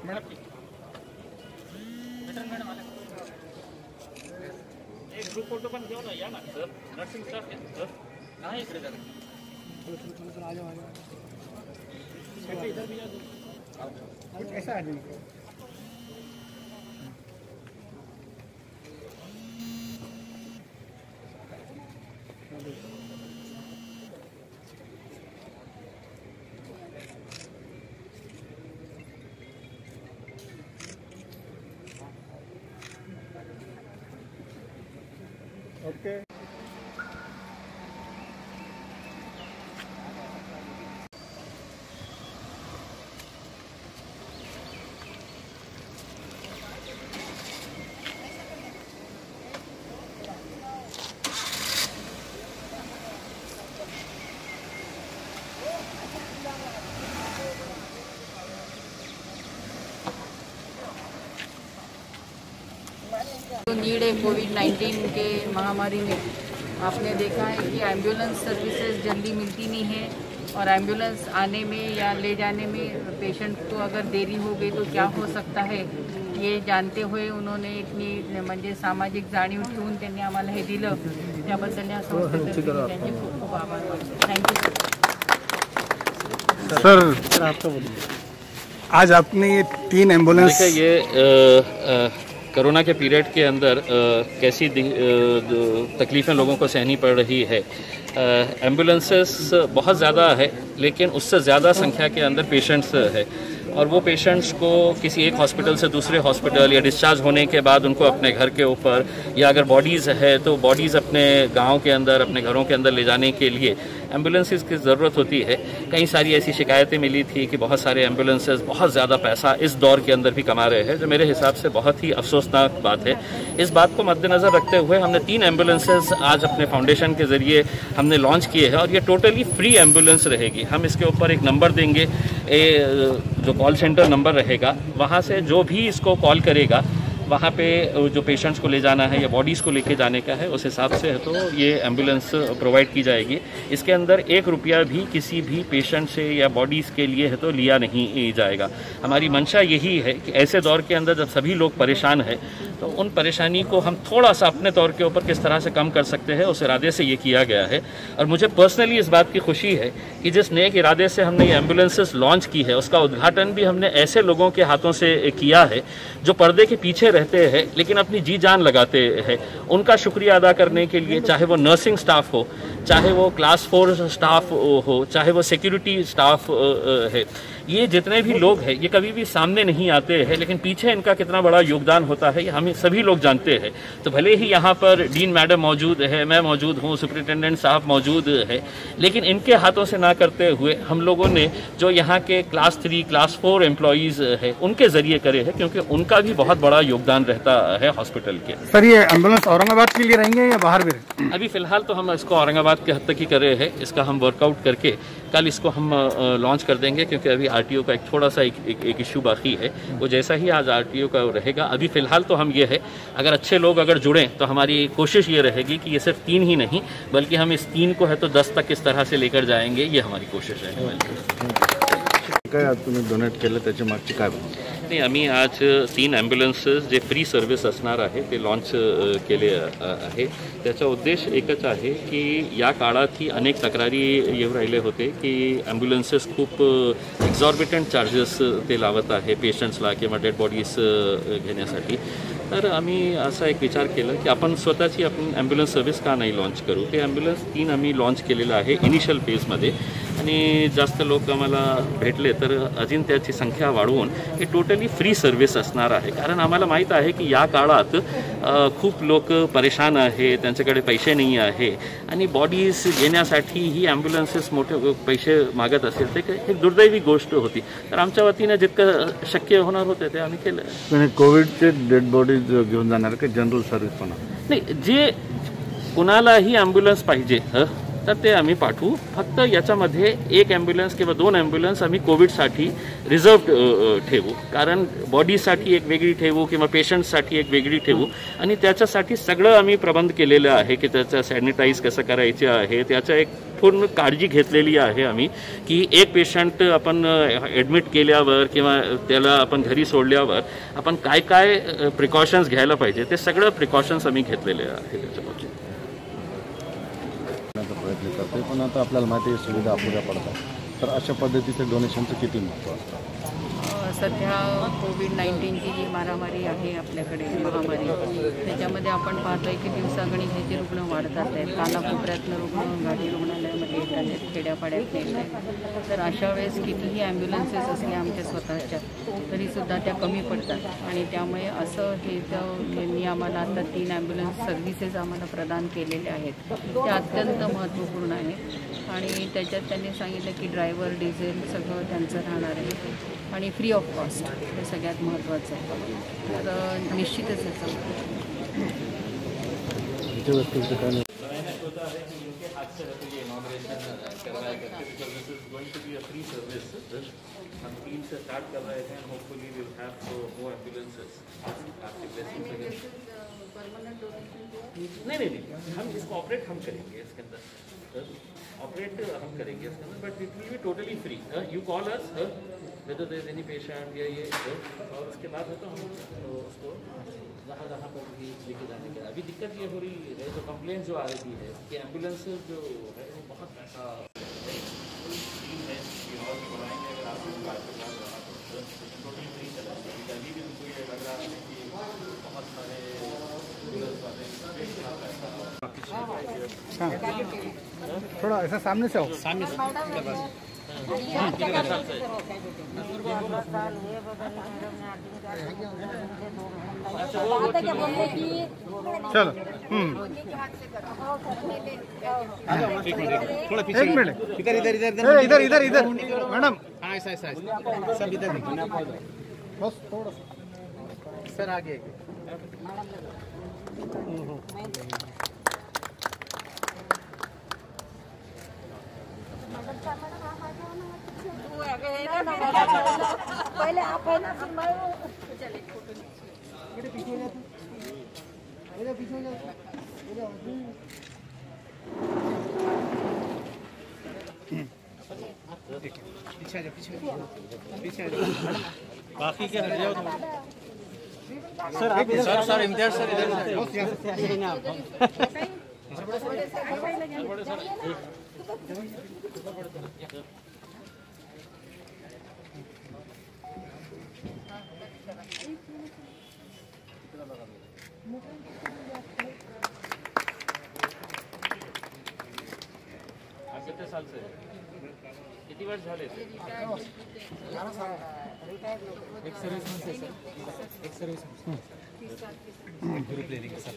एक group photo पण घेऊन या ना सर. नर्सिंग स्टाफ आहे सर. कहाँ इकडे जरा आ जाओ इधर भी आ जाओ. कुछ ऐसा आ जाए. ओके. तो नीड है कोविड-19 के महामारी में आपने देखा है कि एम्बुलेंस सर्विसेज जल्दी मिलती नहीं है और एम्बुलेंस आने में या ले जाने में पेशेंट को अगर देरी हो गई तो क्या हो सकता है ये जानते हुए उन्होंने इतनी म्हणजे सामाजिक जाणीव ठेवून त्यांनी आम्हाला हे दिलं त्याबद्दल या संस्थेचे त्यांचे खूप खूप आभार मानतो. Thank you sir. आपका बोलिए. आज आपने ये 3 एम्बुलेंस. देखिए ये कोरोना के पीरियड के अंदर कैसी तकलीफ़ें लोगों को सहनी पड़ रही है. एम्बुलेंसेस बहुत ज़्यादा है लेकिन उससे ज़्यादा संख्या के अंदर पेशेंट्स है और वो पेशेंट्स को किसी एक हॉस्पिटल से दूसरे हॉस्पिटल या डिस्चार्ज होने के बाद उनको अपने घर के ऊपर या अगर बॉडीज़ है तो बॉडीज़ अपने गांव के अंदर अपने घरों के अंदर ले जाने के लिए एम्बुलेंसेस की ज़रूरत होती है. कई सारी ऐसी शिकायतें मिली थी कि बहुत सारे एम्बुलेंसेस बहुत ज़्यादा पैसा इस दौर के अंदर भी कमा रहे हैं, जो मेरे हिसाब से बहुत ही अफसोसनाक बात है. इस बात को मद्देनज़र रखते हुए हमने 3 एम्बुलेंसेस आज अपने फाउंडेशन के ज़रिए हमने लॉन्च किए हैं और ये टोटली फ्री एम्बुलेंस रहेगी. हम इसके ऊपर एक नंबर देंगे, जो कॉल सेंटर नंबर रहेगा, वहाँ से जो भी इसको कॉल करेगा वहाँ पे जो पेशेंट्स को ले जाना है या बॉडीज़ को लेके जाने का है उस हिसाब से है तो ये एम्बुलेंस प्रोवाइड की जाएगी. इसके अंदर 1 रुपया भी किसी भी पेशेंट से या बॉडीज़ के लिए है तो लिया नहीं जाएगा. हमारी मंशा यही है कि ऐसे दौर के अंदर जब सभी लोग परेशान हैं तो उन परेशानी को हम थोड़ा सा अपने तौर के ऊपर किस तरह से कम कर सकते हैं उस इरादे से ये किया गया है. और मुझे पर्सनली इस बात की खुशी है कि जिस नेक इरादे से हमने ये एम्बुलेंसेस लॉन्च की है उसका उद्घाटन भी हमने ऐसे लोगों के हाथों से किया है जो पर्दे के पीछे रहते हैं लेकिन अपनी जी जान लगाते हैं. उनका शुक्रिया अदा करने के लिए चाहे वो नर्सिंग स्टाफ हो, चाहे वो क्लास 4 स्टाफ हो, चाहे वो सिक्योरिटी स्टाफ है, ये जितने भी लोग हैं ये कभी भी सामने नहीं आते हैं लेकिन पीछे इनका कितना बड़ा योगदान होता है ये हम सभी लोग जानते हैं. तो भले ही यहाँ पर डीन मैडम मौजूद है, मैं मौजूद हूँ, सुपरिटेंडेंट साहब मौजूद है, लेकिन इनके हाथों से ना करते हुए हम लोगों ने जो यहाँ के क्लास 3 क्लास 4 एम्प्लॉयज़ है उनके ज़रिए करे हैं क्योंकि उनका भी बहुत बड़ा योगदान रहता है हॉस्पिटल के. सर ये एम्बुलेंस औरंगाबाद के लिए रहेंगे या बाहर भी? अभी फ़िलहाल तो हम इसको औरंगाबाद के हद तक ही कर रहे हैं. इसका हम वर्कआउट करके कल इसको हम लॉन्च कर देंगे क्योंकि अभी आरटीओ का एक थोड़ा सा एक इशू बाकी है. वो जैसा ही आज आरटीओ का रहेगा. अभी फ़िलहाल तो हम ये है अगर अच्छे लोग अगर जुड़ें तो हमारी कोशिश ये रहेगी कि ये सिर्फ 3 ही नहीं बल्कि हम इस 3 को है तो 10 तक किस तरह से लेकर जाएंगे ये हमारी कोशिश है. काय तुम्ही डोनेट केलं त्याच्या मागची काय? नाही, आम्ही आज 3 ॲम्ब्युलन्सेस जे फ्री सर्व्हिस असणार आहे ते लॉन्च केले आहे. त्याचा उद्देश एकच आहे की या काळातही अनेक तक्रारी येऊ राहिले होते की ॲम्ब्युलन्सेस खूप एक्झॉर्बिटंट चार्जेस ते लावत आहे पेशंट्सला किंवा डेड बॉडीज घेण्यासाठी. तर आम्ही असा एक विचार केला की आपण स्वतःची ॲम्ब्युलन्स सर्व्हिस का नाही लॉन्च करू. ते ॲम्ब्युलन्स 3 आम्ही लॉन्च केलेलं आहे इनिशियल फेजमध्ये आणि जास्त लोक आम्हाला भेटले तर अजून त्याची संख्या वाढवून हे टोटली फ्री सर्व्हिस असणार आहे. कारण आम्हाला माहीत आहे की या काळात खूप लोक परेशान आहे, त्यांच्याकडे पैसे नाही आहे आणि बॉडीज घेण्यासाठी ही ॲम्ब्युलन्सेस मोठे पैसे मागत असेल ते एक दुर्दैवी गोष्ट होती. तर आमच्या वतीने जितकं शक्य होणार होते ते आम्ही केलं. कोविडचे डेड बॉडीज घेऊन जाणार का जनरल सर्व्हिस पण? नाही, जे कुणालाही ॲम्ब्युलन्स पाहिजे तर ते आम्ही पाठवू. फक्त याच्यामध्ये एक ॲम्ब्युलन्स किंवा 2 ॲम्ब्युलन्स आम्ही कोविडसाठी रिझर्व ठेवू, कारण बॉडीसाठी एक वेगळी ठेवू किंवा पेशंटसाठी एक वेगळी ठेवू. आणि त्याच्यासाठी सगळं आम्ही प्रबंध केलेलं आहे की त्याचं सॅनिटाईज कसं करायचं आहे, त्याच्या एक पूर्ण काळजी घेतलेली आहे आम्ही, की एक पेशंट आपण ॲडमिट केल्यावर किंवा त्याला आपण घरी सोडल्यावर आपण काय काय प्रिकॉशन्स घ्यायला पाहिजे ते सगळं प्रिकॉशन्स आम्ही घेतलेले आहे त्याच्यामध्ये. प्रयत्न करते, पण आता आपल्याला माहिती आहे सुविधा अपुऱ्या पडतात, तर अशा पद्धतीचं डोनेशनचं किती महत्त्व असतं? सध्या कोविड-19ची जी मारामारी आहे आपल्याकडे, महामारी, त्याच्यामध्ये आपण पाहतो आहे की दिवसागणिक ह्याचे रुग्ण वाढतात आहेत. कानाकोपऱ्यातनं रुग्ण घाटी रुग्णालयामध्ये येतात आहेत, खेड्यापाड्यात येत आहेत. तर अशा वेळेस कितीही ॲम्ब्युलन्सेस असल्या आमच्या स्वतःच्या तरीसुद्धा त्या कमी पडतात. आणि त्यामुळे असं हे यांनी आम्हाला आता 3 ॲम्ब्युलन्स सर्व्हिसेस आम्हाला प्रदान केलेले आहेत. ते अत्यंत महत्त्वपूर्ण आहे. आणि त्याच्यात त्यांनी सांगितलं की ड्रायव्हर, डिझेल सगळं त्यांचं राहणार आहे आणि फ्री ऑफ कॉस्ट, हे सगळ्यात महत्त्वाचं आहे. तर निश्चितच याचा हम 3 से स्टार्ट कर रहे हैं, hopefully will have more ambulances. नहीं, हम इसको ऑपरेट हम करेंगे इसके अंदर, ऑपरेट हम करेंगे इसके अंदर, but it will be totally free. You call us whether there is any patient या ये, और उसके बाद है तो हम उसको जहाँ पर भी लेके जाने के. अभी दिक्कत ये हो रही है, जो कंप्लेंट जो आ रही है कि एम्बुलेंस जो है वो बहुत पैसा टोटली फ्री चला है. अभी भी उनको ये लग रहा है कि बहुत सारे थोड़ा ऐसा सामने से हो. सामने से चलो. थोड़ा पीछे, एक मिनट, इधर मैडम. ऐसा सब इधर बस थोड़ा सर आगे. पहले आप है ना पीछे बाकी क्या हट जाओ. सर आप इधर, सर इम्तियाज सर कितने साल से, किती वर्ष झाले? एक सर्विस में, सर एक सर्विस में ग्रुप ले लेंगे सर.